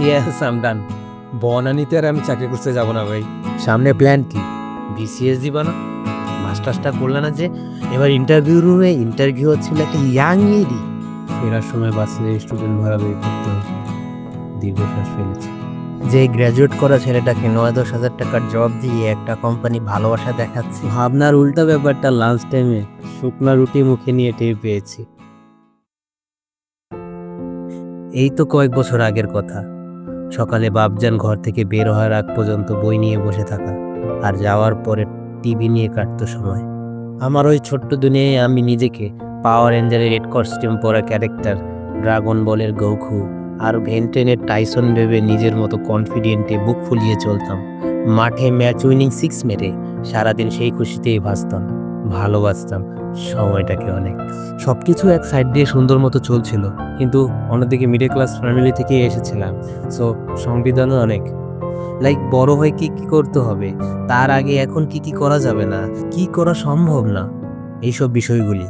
Yes I am done. বনানীতে আর আমি চাকরি করতে যাব না ভাই। সামনে প্ল্যান কি? বিসিএস দিবা না? মাস্টার্সটা করলে না যে? এবার ইন্টারভিউ রুমে ইন্টারভিউ হচ্ছিল একটা ইয়াং লেডি। ফেরার সময় বাসে স্টুডেন্ট ভাড়া বের করতে হবে। দীর্ঘশ্বাস ফেলেছি। যে গ্র্যাজুয়েট করা ছেলেটাকে ৯-১০ হাজার টাকার জব দিয়ে একটা কোম্পানি ভালোবাসা দেখাচ্ছে, ভাবনার উল্টা ব্যাপারটা লাঞ্চ টাইমে শুকনা রুটি মুখে নিয়ে টের পেয়েছি। এই তো কয়েক বছর আগের কথা। সকালে বাপজান ঘর থেকে বের হওয়ার আগ পর্যন্ত বই নিয়ে বসে থাকা, আর যাওয়ার পরে টিভি নিয়ে কাটতো সময়। আমার ওই ছোট্ট দুনিয়ায় আমি নিজেকে পাওয়ার রেঞ্জারের রেড কস্টিউম পরা ক্যারেক্টার, ড্রাগন বলের গোকু আর ভেন্টেনের টাইসন ভেবে নিজের মতো কনফিডেন্টে বুক ফুলিয়ে চলতাম। মাঠে ম্যাচ উইনিং 6 মেরে সারাদিন সেই খুশিতেই ভাসতাম, ভালোবাসতাম সময়টাকে অনেক। সব কিছু এক সাইড দিয়ে সুন্দর মতো চলছিল, কিন্তু অন্যদিকে মিডল ক্লাস ফ্যামিলি থেকে এসেছিলাম, সো সংবিধানও অনেক। লাইক বড় হয়ে কি কি করতে হবে, তার আগে এখন কি কি করা যাবে না, কি করা সম্ভব না, এইসব বিষয়গুলি।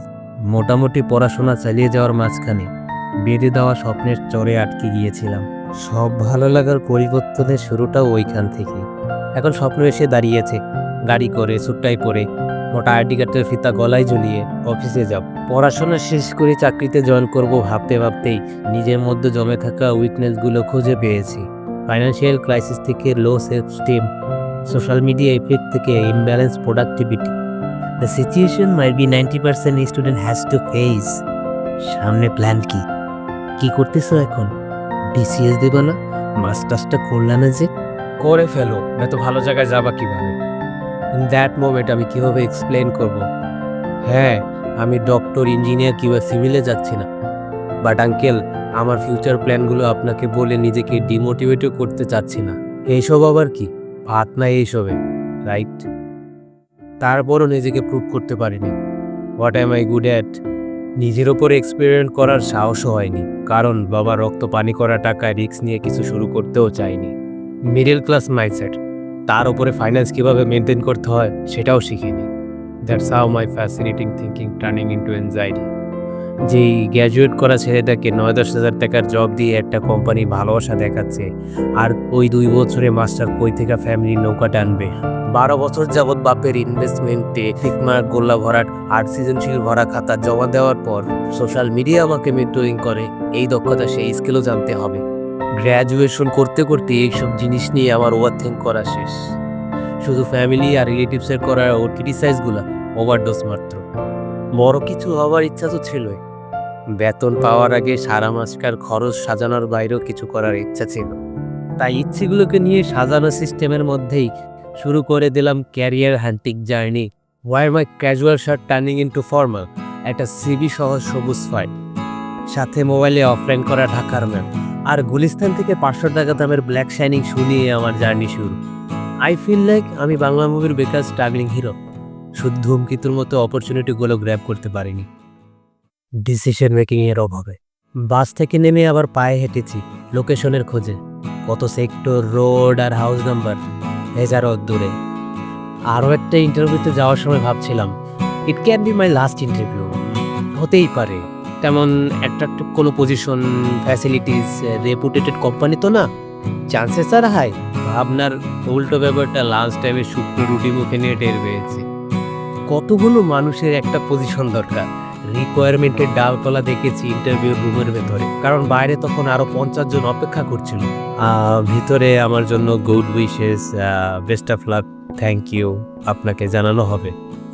মোটামুটি পড়াশোনা চালিয়ে যাওয়ার মাঝখানে বেঁধে দেওয়া স্বপ্নের চরে আটকে গিয়েছিলাম। সব ভালো লাগার পরিবর্তনের শুরুটাও ওইখান থেকে। এখন স্বপ্ন এসে দাঁড়িয়েছে, গাড়ি করে সুটটাই পরে মোটা আইডি কার্ডের ফিতা গলায় ঝুলিয়ে অফিসে যাব। পড়াশোনা শেষ করে চাকরিতে জয়েন করব ভাবতে ভাবতেই নিজের মধ্যে জমে থাকা উইকনেসগুলো খুঁজে পেয়েছি। ফাইন্যান্সিয়াল ক্রাইসিস থেকে low self esteem, social media effect থেকে imbalance productivity. The situation might be 90% student has to face. সামনে প্ল্যান কি? কি করতেছো এখন? বিসিএস দেবা না? মাস্টার্সটা করলা না যে? করে ফেলো, এত ভালো জায়গায় যাবা কিভাবে? ইন দ্যাট মোমেন্ট আমি কিভাবে এক্সপ্লেন করব? হ্যাঁ, আমি ডক্টর, ইঞ্জিনিয়ার কিংবা সিভিলে যাচ্ছি না, বাট আঙ্কেল, আমার ফিউচার প্ল্যানগুলো আপনাকে বলে নিজেকে ডিমোটিভেটও করতে চাচ্ছি না। এইসব আবার কি? ভাত নাই এইসবে, রাইট? তারপরও নিজেকে প্রুভ করতে পারিনি। What am I good at? নিজের ওপর এক্সপেরিমেন্ট করার সাহসও হয়নি, কারণ বাবা রক্ত পানি করা টাকায় রিস্ক নিয়ে কিছু শুরু করতেও চাইনি। মিডল ক্লাস মাইন্ডসেট, তার উপরে ফাইন্যান্স কীভাবে মেনটেন করতে হয় সেটাও শিখিনি। That's how my fascinating thinking turning into anxiety. যেই গ্র্যাজুয়েট করা ছেলেটাকে ৯-১০ হাজার টাকার জব দিয়ে একটা কোম্পানি ভালোবাসা দেখাচ্ছে, আর ওই 2 বছরে মাস্টার কই থেকে ফ্যামিলি নৌকা টানবে। 12 বছর যাবৎ বাপের ইনভেস্টমেন্টে ঠিকমার গোল্লা ভরাট আর সৃজনশীল ভরা খাতা জমা দেওয়ার পর সোশ্যাল মিডিয়া আমাকে মেন্টরিং করে। এই দক্ষতা সেই স্কিলও জানতে হবে। গ্র্যাজুয়েশন করতে করতে এইসব জিনিস নিয়ে আমার ওভারথিঙ্ক করা শেষ। শুধু ফ্যামিলি আর রিলেটিভসের করা ও ক্রিটিসাইজগুলো ওভারডোজ মাত্র। বড় কিছু হওয়ার ইচ্ছা তো ছিলই। বেতন পাওয়ার আগে সারা মাসকার খরচ সাজানোর বাইরেও কিছু করার ইচ্ছা ছিল। তাই ইচ্ছেগুলোকে নিয়ে সাজানো সিস্টেমের মধ্যেই শুরু করে দিলাম ক্যারিয়ার হান্টিং জার্নি। ওয়ার মাই casual shirt turning into formal, একটা সিবি সহ সবুজ ফাইল, সাথে মোবাইলে অফলাইন করা ঢাকার ম্যাপ, আর গুলিস্তান থেকে 500 টাকা দামের ব্ল্যাক শাইনিং শুনিয়ে আমার জার্নি শুরু। আই ফিল লাইক আমি বাংলা মুভির বেকার স্ট্রাগলিং হিরো, শুধু ধূমকেতুর মতো অপরচুনিটিগুলো গ্র্যাব করতে পারিনি ডিসিশন মেকিং এর অভাবে। বাস থেকে নেমে আবার পায়ে হেঁটেছি লোকেশনের খোঁজে। কত সেক্টর, রোড আর হাউস নাম্বার, হাজারো দূরে। আরও একটা ইন্টারভিউতে যাওয়ার সময় ভাবছিলাম, it can be my last interview. হতেই পারে, তেমন অ্যাট্রাক্টিভ কোনো পজিশন, ফ্যাসিলিটিস, রেপুটেটেড কোম্পানি তো না, চান্সেস আর হাই। ভাবনার উল্টো ব্যাপারটা লাঞ্চ টাইমে শুকনো রুটি মুখে নিয়ে টের পেয়েছি। কতগুলো মানুষের একটা পজিশন দরকার, রিকোয়ারমেন্টের ডালতলা দেখেছি ইন্টারভিউ রুমের ভেতরে, কারণ বাইরে তখন আরো 50 জন অপেক্ষা করছিল। ভিতরে আমার জন্য good wishes, best of luck, thank you আপনাকে জানানো হবে।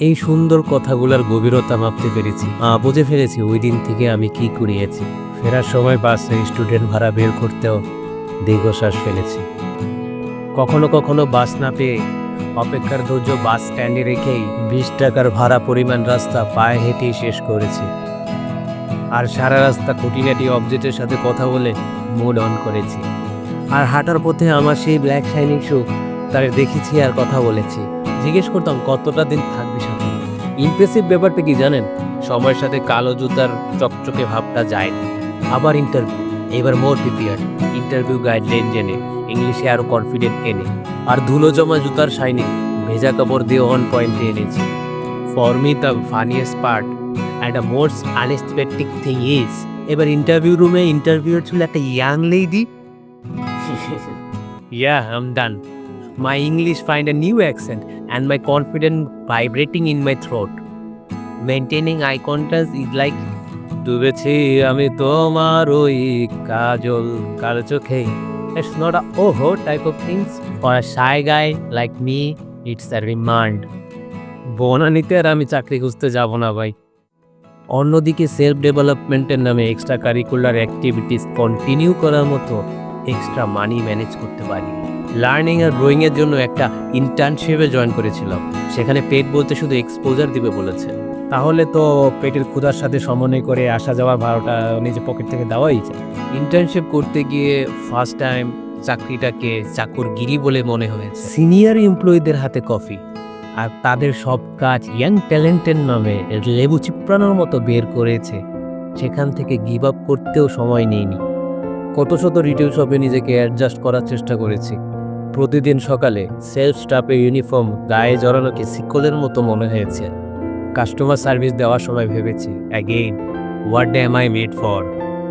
এই সুন্দর কথাগুলোর গভীরতা মাপতে পেরেছি, বুঝে ফেলেছি ওই দিন থেকে আমি কি কুড়িয়েছি। ফেরার সময় বাসে স্টুডেন্ট ভাড়া বের করতেও দীর্ঘশ্বাস ফেলেছি। কখনো কখনো বাস না পেয়ে অপেক্ষার ধৈর্য বাস স্ট্যান্ডে রেখেই 20 টাকার ভাড়া পরিমাণ রাস্তা পায়ে হেঁটেই শেষ করেছি। আর সারা রাস্তা খুঁটিনাটি অবজেক্টের সাথে কথা বলে মুড অন করেছি। আর হাঁটার পথে আমার সেই ব্ল্যাক শাইনিং শু তারে দেখেছি আর কথা বলেছি। জিজ্ঞেস করতাম কতটা দিন থাকবি সাথে। ইমপ্রেসিভ ব্যাপারটা কি জানেন, সময়ের সাথে কালো জুতার চকচকে ভাবটা যায় না। আবার ইন্টারভিউ, এবার মোর প্রিপেয়ার্ড, ইন্টারভিউ গাইডলাইন জেনে, ইংলিশে আরও কনফিডেন্ট এনে, আর ধুলো জমা জুতার শাইনিং ভেজা কাপড় দিয়ে অন পয়েন্টে এনেছি। For me the funniest part and the most unexpected thing is, এবার ইন্টারভিউ রুমে ইন্টারভিউ ছিল একটা young lady. Yeah, I'm done. My English find a new accent and my confidence vibrating in my throat. Maintaining eye contact is like ডুবেছি আমি তোমার ওই কাজল কালো চোখে. It's not a oh type of things. For a shy guy like me, it's a remand. বনানীতে আর আমি চাকরি খুঁজতে যাব না ভাই. অন্যদিকে সেলফ ডেভেলপমেন্টের নামে এক্সট্রা কারিকুলার অ্যাক্টিভিটিস কন্টিনিউ করার মতো এক্সট্রা মানি ম্যানেজ করতে পারি. লার্নিং আর গ্রোয়িংয়ের জন্য একটা ইন্টার্নশিপে জয়েন করেছিলাম. সেখানে পেট বলতে শুধু এক্সপোজার দিবে বলেছে. তাহলে তো পেটের ক্ষুধার সাথে সমন্বয় করে আসা যাওয়ার ভাড়াটা নিজে পকেট থেকে দেওয়াই যায়. ইন্টার্নশিপ করতে গিয়ে ফার্স্ট টাইম চাকরিটাকে চাকরগিরি বলে মনে হয়েছে. সিনিয়র এমপ্লয়ীদের হাতে কফি আর তাদের সব কাজ ইয়াং ট্যালেন্টের নামে লেবু চিপড়ানোর মতো বের করেছে. সেখান থেকে গিভ আপ করতেও সময় নেইনি. কত শত রিটেল শপে নিজেকে অ্যাডজাস্ট করার চেষ্টা করেছি. প্রতিদিন সকালে সেলফ স্টাফের ইউনিফর্ম গায়ে জড়ানোকে শিকলের মতো মনে হয়েছে. কাস্টমার সার্ভিস দেওয়ার সময় ভেবেছি again, what M I made for,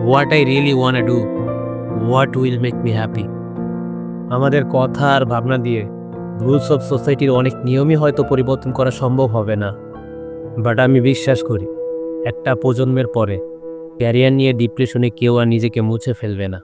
what I really want do, what will make me happy. আমাদের কথা আর ভাবনা দিয়ে রুলস অফ সোসাইটির অনেক নিয়মই হয়তো পরিবর্তন করা সম্ভব হবে না, বাট আমি বিশ্বাস করি একটা প্রজন্মের পরে ক্যারিয়ার নিয়ে ডিপ্রেশনে কেউ আর নিজেকে মুছে ফেলবে না.